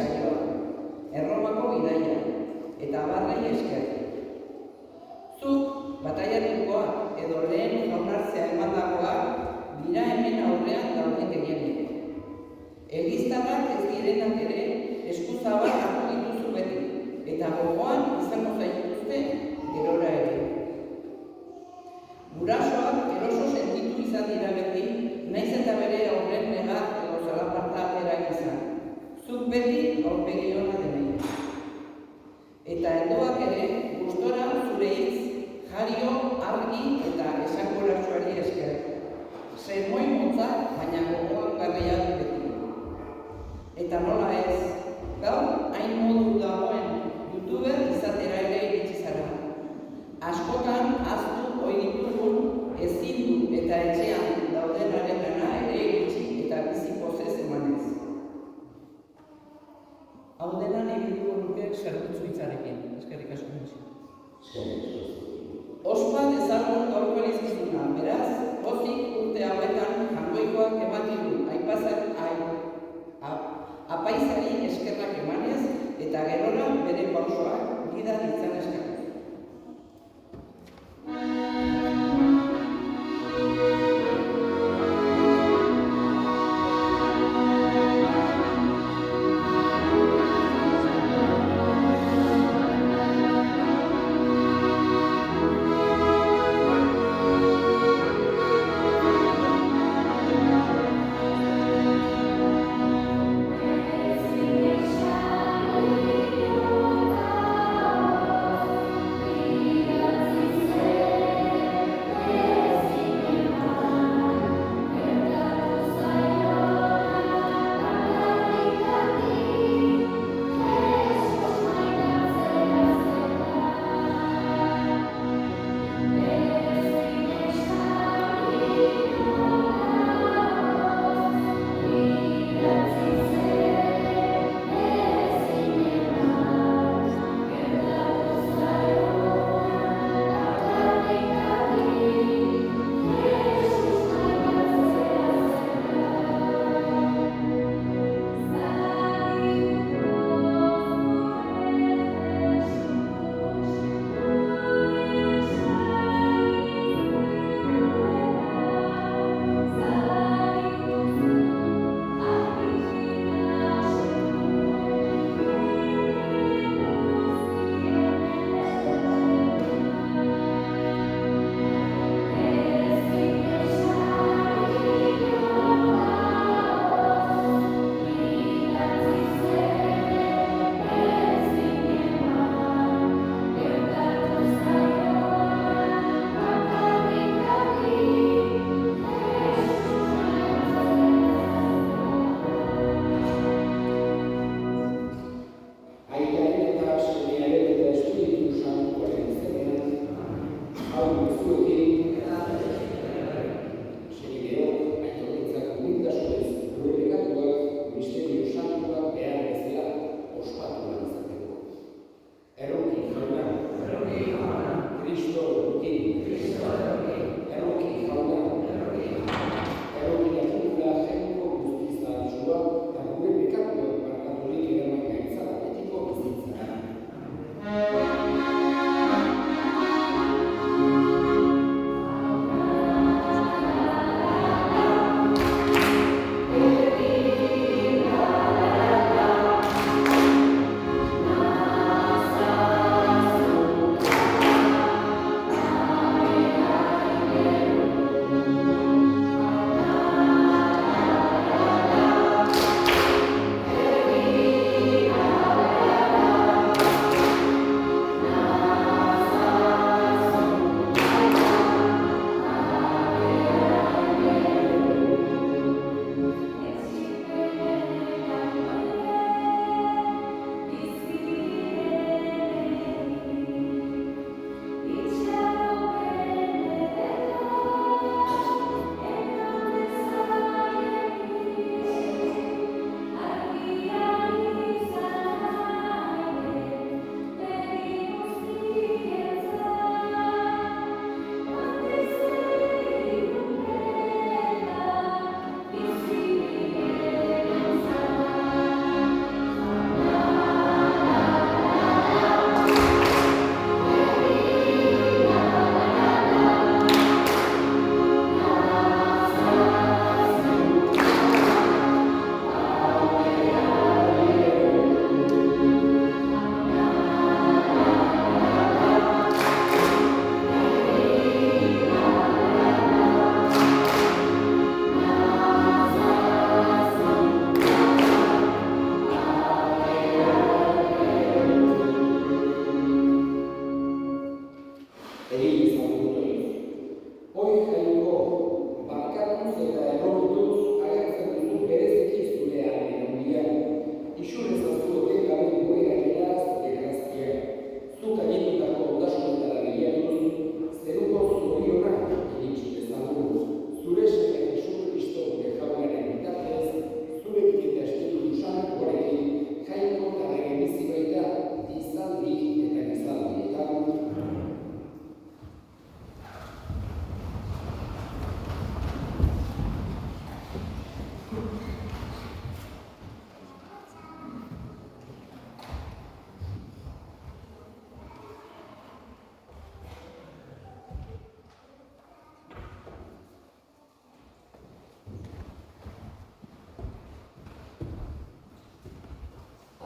saioa, Erromako bidaia, eta barrei esker. Zuk, bataiatukoa edo lehen jaunartzea emandakoa dira hemen aurrean dauden gehienek. Eliztarrak ez direnak ere eskuzabal hartu dituzu beti, eta gogoan izango zaituzte gerora ere. Gurasoak eroso sentitu izan dira beti, naiz eta bere aurren negar edo zalaparta erak izan. Zuk beti aurpegi ona denei. Eta helduak ere, gustora zure hitz, jario, argi eta esanguratsuari esker. Sermoi motza, baina gogoan garriak beti. Eta nola ez, gaur hain modu dagoen youtuber izatera ere iritsi zara. Askotan ahaztu ohi ditugun ezin du eta etxean daudenaren gana ere iritsi eta bizi pozez emanez. Hau dena egingo nuke zerbitzu hitzarekin, eskerrik asko guzti. Ospa dezagun gaurko elizkizuna, beraz, pozik urte hauetan jangoikoak eman ditu apaizari eskerrak emanez eta gerora bere pausoak gida ditzan eskatuz.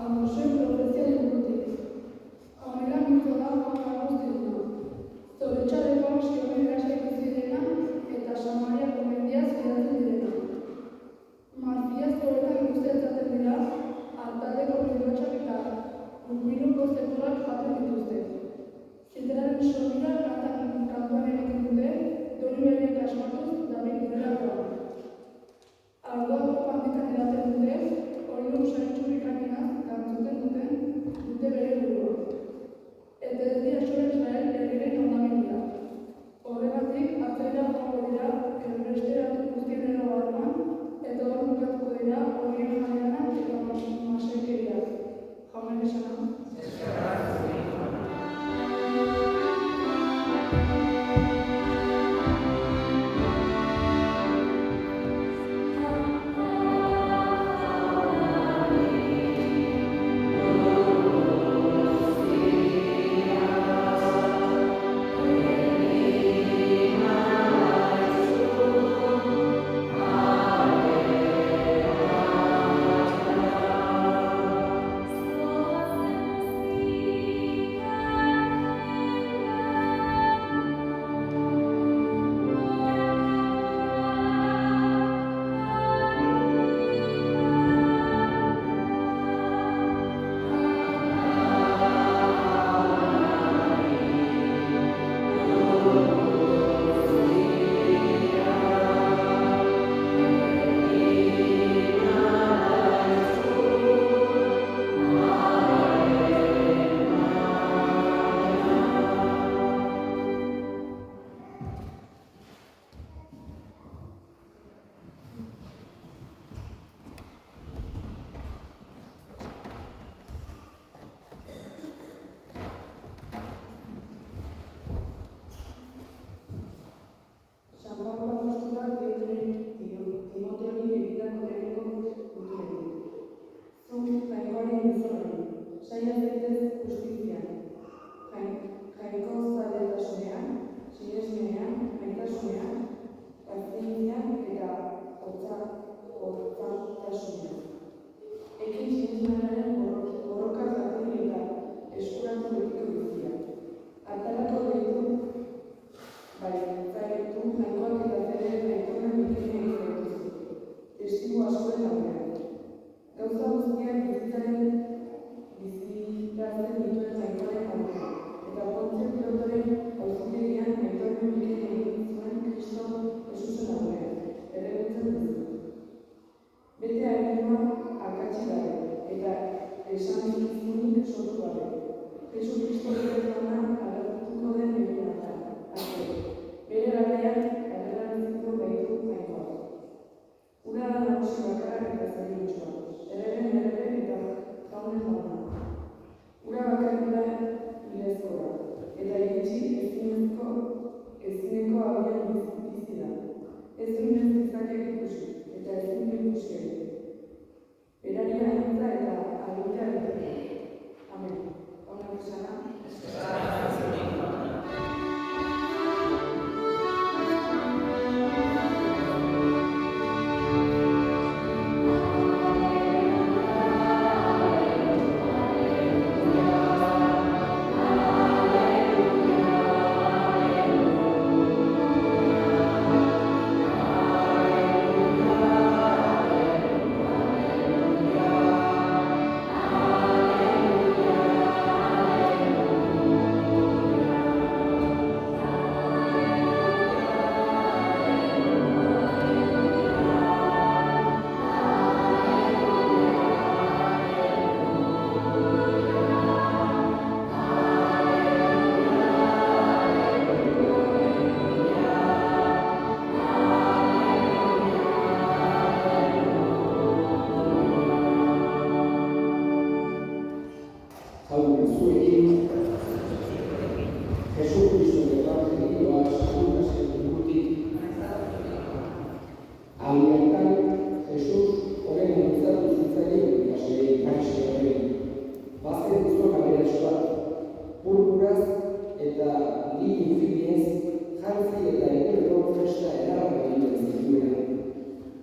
José profezioaren burutik. Honela mintzo da Juan Carlos dena. Zoritxareko Xione erasaiko zirena eta Samariako mendiaz bidatzen direna. Marfiazko eta guztiatzaten dira, altaldeko bilbatxak eta urbiluko zepurak jaten dituzte. Ziteraren sobira kantuan egiten dute, dori berriak asmatuz David direlakoa. Aldoako pandikan edaten dute, oiluk saitxurrik akinaz gantzuten dute bere burua. Eta ez dira sola Israel herriren ondamendia. Horregatik, atzaila joango dira, erbesteratu guztien erabarman, eta hor bukatuko dira, horien janeana eta masekeriak. Jaunen esana?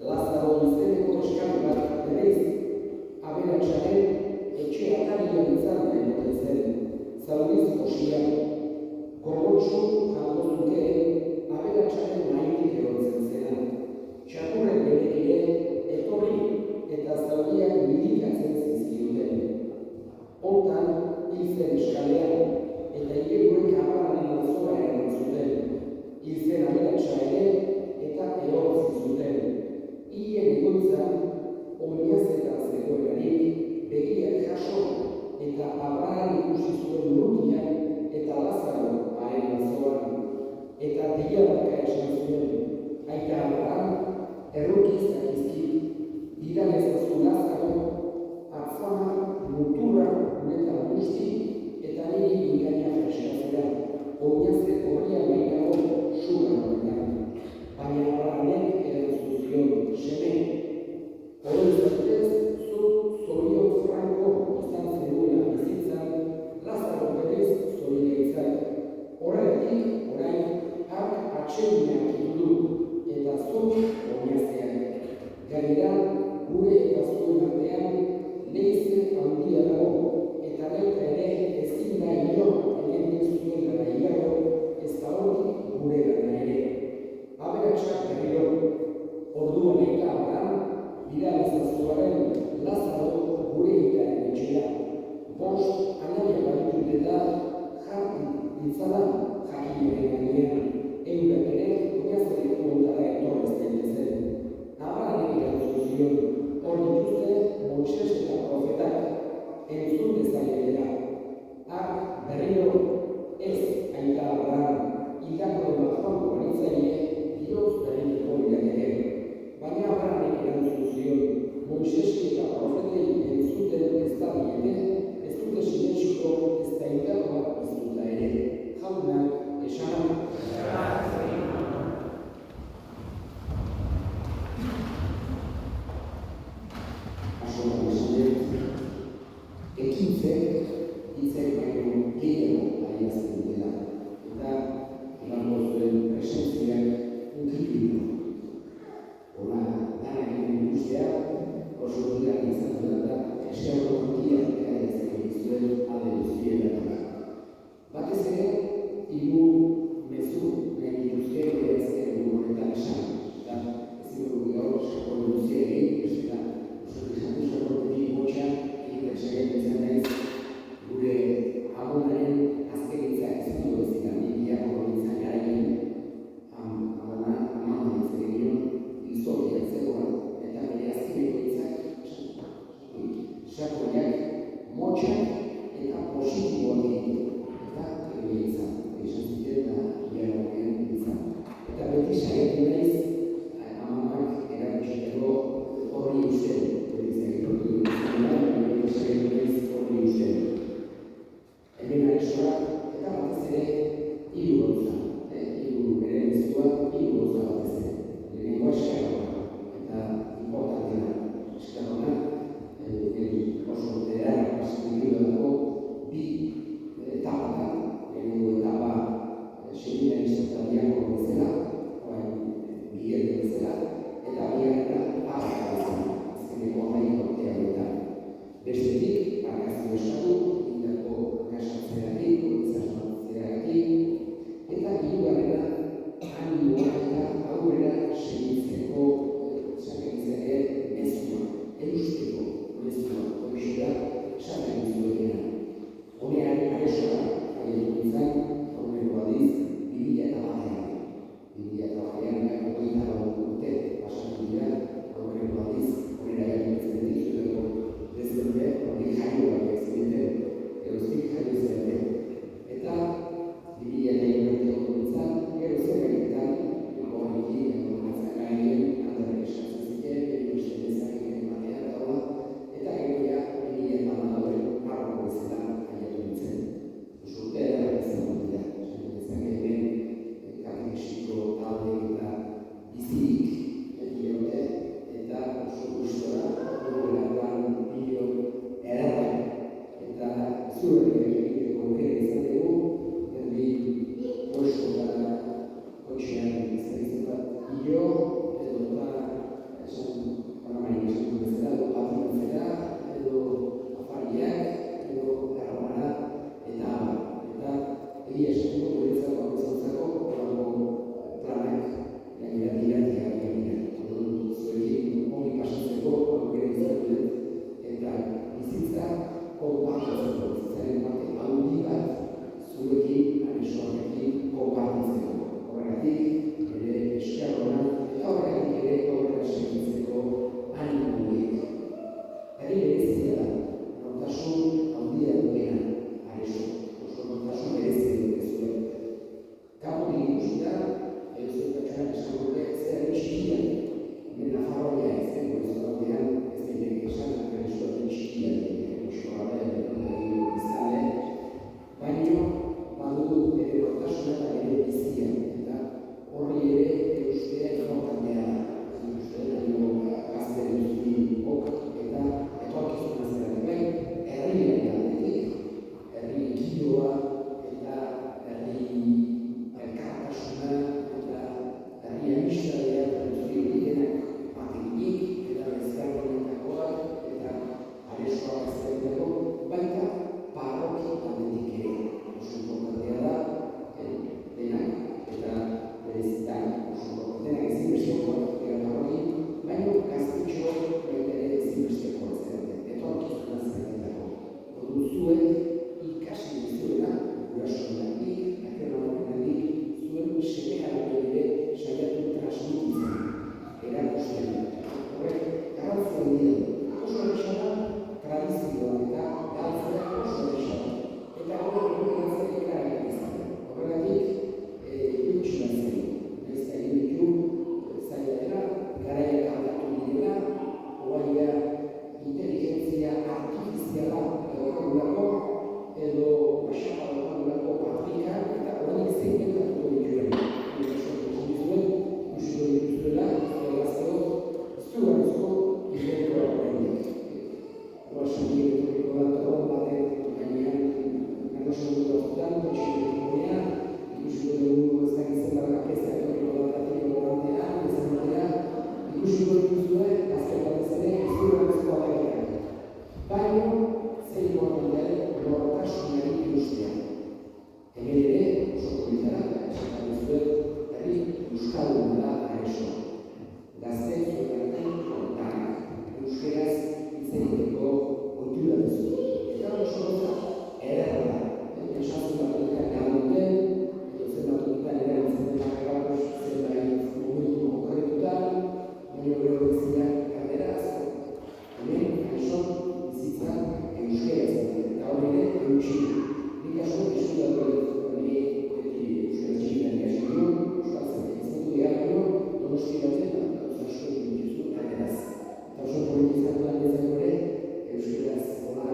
Lázaro izeneko eskari bat berez, aberatsaren etxe errokiz dakizkit, diran ez dazu lazkaro, atzama muturra guretan guzti, eta niri ingaina freskatzera, oinazte horria bainago suga horretan. Baina horrenek erantzun zion, seme, hori zaitez, zu zorio franko izan zenuela bizitzan, Lazaro berez zorile izan. Horretik, orain, hak atxeginak du, eta zu oinazteak. Gainera, gure eta zuen artean, lehize handia dago, eta baita ere ezin da inor egin zuen gara hilago, ez da hortik gure gana ere. Aberatsak berriro, orduan eta Abraham, dira ezazuaren Lazaro gure egitaren etxera. Bost, anaia baditu eta jarri ditzala jakinaren gainean, eurak ere oinazterik kontara etorrez daitezen. Abrahamek erantzun zion, hor dituzte Moises eta profetak, entzun dezaketela. Hark berriro ez aita Abraham, hildakoen bat joango banitzaile, Dios berriko ere. Baina Abrahamek erantzun zion, Moiseski eta profetei entzuten ez da diete, ez dute sinetsiko ez da hildako bat ez duta ere. Jaunak esan. Ekintzek, hitzek baino gehiago adierazten dutela, eta emango zuen presentziak unkitu. Hora, dana egin guztia, oso diran izan dut da, eskago kontia adierazten zuen adierazten. Batez ere, hiru mezu nahi dituzke adierazten dugu honetan esan. Eta ezin dugu gaur, sakon guztia egin, beste da, oso izan du sakonetik botxa, saiatu izan naiz, gure abonaren azkenitza ez du ez dira, biak horretzen garaien, amaman ez egin, izotiak zegoen, eta bere azkeneko itzak, sakoiak, motxak eta positiboak egin, eta egin izan, esan ziten da, biak horren izan. Eta beti saiatu naiz, amamak erakutsiteko horri usten, hemen arezoak eta batez ere hiru gauza, hiru bere mezua, hiru gauza batez ere. Lehenengoa eskarroa eta importantena. Eskarroa oso ederra pasatzen dago bi etapatan. Lehenengo etapa seminarista Diago bezala, Miguel bezala, eta bigarrena Arra bezala, azkeneko 10 urte hauetan. Bestetik, barkazio eskatu, indako gasatzeratik, izasmatzeratik, eta hirugarrena animoa eta aurrera segitzeko saketzea mezua, eusteko mezua, hori da, esaten zuena. Honean aresoa, aietu izan, aurreko aldiz, 2001. 2001 hogeita urte pasatu dira, aurreko aldiz, honera gainitzen dituzuleko, ez dute, hori jaioak ez dute, zuek ikasi duzuela, gurasoengandik, akerroengandik, zuen seme-alabeei ere saiatu transmititzen, erakusten. Horrek, garrantzia handia du. Oso erraza da, tradizioa eta galtzea oso erraza da. Eta horrek eguneratzea eragin izaten. Horregatik, eutxi bat zen. Nahiz eta egin ditu, zaila dela, garaiak aldatu direla, oaia inteligentzia artifiziala daukagulako, edo basaka daukagulako patrika, eta horrenik zein pentatuko dituen. Ikusiko dituzuela, gazteo, izugarrizko izeneko horrenik. Oaxan diretoriko da torron batek gainean, nagosan dut batzutan, potxikoetan, ikusiko dugu ez dakitzen bat kapezak etoriko da batiko batean, bezan batean, ikusiko dituzue, azken batez ere, izugarrizko agerrak. Baina, zein duan nortasunari irustean. Hemen ere, oso politara, esaten dizuet, herri euskaldun da aresoa. Gazte zuetatik kontanak, euskeraz hitz egiteko ohitura duzu. Eta oso gauza ederra da. Esatzen batuetan galduten, edo zen batuetan erabiltzen dena garrapos zenbait momentu konkretutan, baina gero beziak galdera asko. Hemen, aresoan, bizitza euskeraz eta hori ere eutxi. Nik asko eskudatu hori beti euskara txikitan ikasi du, euskara zen izango diario, donosti batzen, asko dituzu ageraz. Eta oso politizatuan bezan ere, euskaraz hola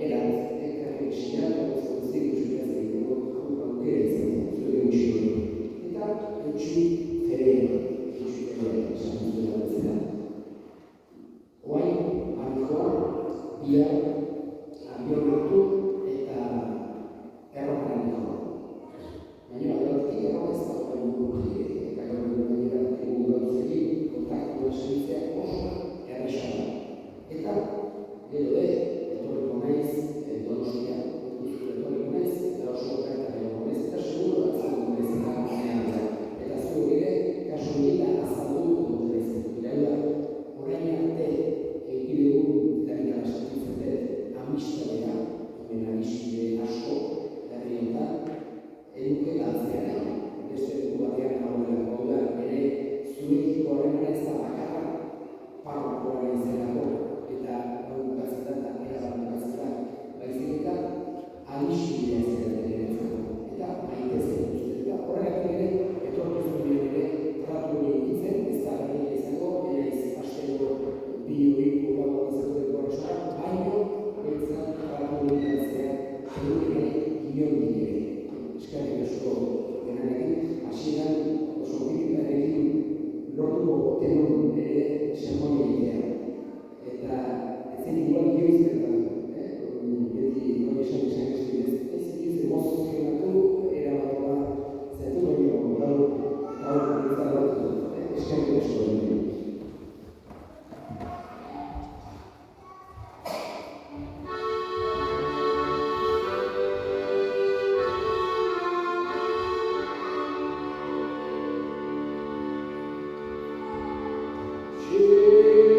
erat, ekarri esia, eta guztik euskaraz egiteko aukera izan zuen eutxi hori. Eta eutxi ferean, esan duzuela bezala. Oain, arikoa, bihar, abion hartu eta errokan arikoa. Baina aldeatik erroka ez da hori burutik, eta gaur gainera egu gauzekin kontaktua segitzea oso erresa da. Eta gero etorriko naiz Donostia, etorriko naiz eta oso okertan egongo naiz, eta seguro azaldu naiz eta nean da. Eta zuek ere, kaso nila azaldu dut naiz. Iraula, orain arte egidegun eragikara sentitzen dut amistadea, hemen amistide asko, herrietan, eduke galtzea nahi. Beste dugu batean nagoelako da, ere zuekiko horremana ez da bakarra, parrokoa izanako, eta hau bukatzen da, eta erabat bukatzen da, baizik eta amistidea izan ere eta maite zen. Eta horregatik ere, etorkizun ere, tratu hori egitzen, ez da gari izango, ere ez asteko bi hori gulago izateko horrezak, baino, behitzen tratu hori galtzea, edukene inondik ere. Eskerrik asko denarekin, hasieran oso kritikarekin lortuko tenun ere sermonia egitea. Eta ez zen igual ioiz bertatu, beti hori esan ez ioiz emozionatu, erabatua zaitu hori gaur, eta hori bertatu dut. Eskerrik asko denarekin. She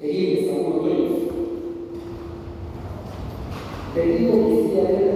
egin ezagun otoitz. Berriro biziaren